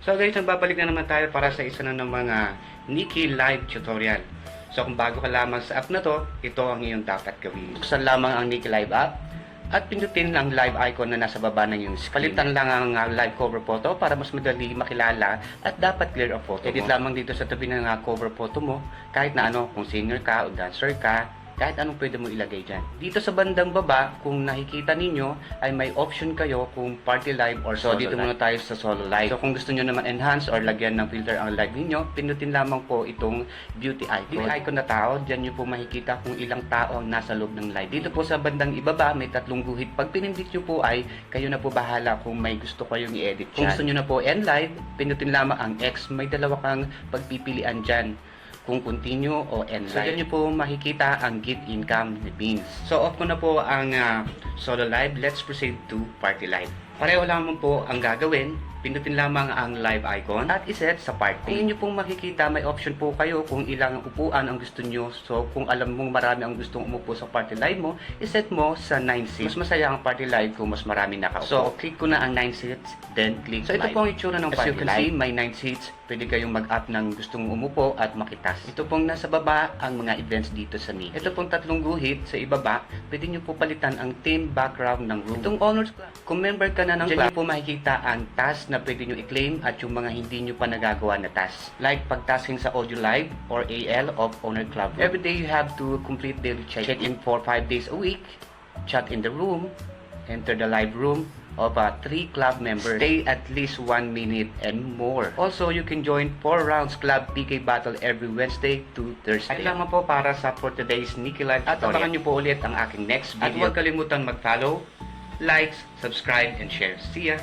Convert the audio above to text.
So guys, nagbabalik na naman tayo para sa isa na ng mga Nikki live tutorial. So kung bago ka lamang sa app na to, ito ang iyong dapat gawin. Buksan lamang ang Nikki Live app at pindutin ang live icon na nasa baba ng iyong screen. Palitan lang ang live cover photo para mas madali makilala at dapat clear ang photo. Edit lamang dito sa tabi ng cover photo mo kahit na ano, kung singer ka o dancer ka, kahit anong pwede mo ilagay dyan. Dito sa bandang baba, kung nakikita ninyo, ay may option kayo kung party live or solo. So, dito muna tayo sa solo live. So, kung gusto nyo naman enhance or lagyan ng filter ang live ninyo, pindutin lamang po itong beauty icon. Beauty icon na tao, dyan nyo po makikita kung ilang tao ang nasa loob ng live. Dito po sa bandang ibaba, may tatlong guhit. Pag pinindit nyo po ay, kayo na po bahala kung may gusto kayong i-edit dyan. Kung gusto nyo na po end live, pindutin lamang ang X. May dalawa kang pagpipilian dyan, kung continue o end live. So, dyan nyo po makikita ang get income ni Beans. So, off ko na po ang solo live. Let's proceed to party live. Pareho lamang po ang gagawin. Pindutin lamang ang live icon at iset sa party. Kung inyo pong makikita, may option po kayo kung ilang upuan ang gusto nyo. So, kung alam mong marami ang gustong umupo sa party live mo, iset mo sa 9 seats. Mas masaya ang party live kung mas marami nakaupo. So, click ko na ang 9 seats, then click live. So, ito po ang itsura ng party live. As you can see, may 9 seats. Pwede kayong mag-up ng gustong umupo at makitas. Ito pong nasa baba ang mga events dito sa Nikki. Ito pong tatlong guhit sa ibaba, pwede nyo po palitan ang theme background ng room. Itong honors club, kung member ka na ng club, dyan nyo po makikita ang task na pwede nyo i-claim at yung mga hindi nyo pa nagagawa na task. Like pag-tasking sa audio live or AL of owner club. Every day you have to complete daily check-in for 5 days a week, chat in the room, enter the live room of 3 club members. Stay at least 1 minute and more. Also, you can join 4 rounds club PK battle every Wednesday to Thursday. At lamang po para sa for today's Nikki Live tutorial. At abangan nyo po ulit ang aking next video. At huwag kalimutan mag-follow, like, subscribe, and share. See ya!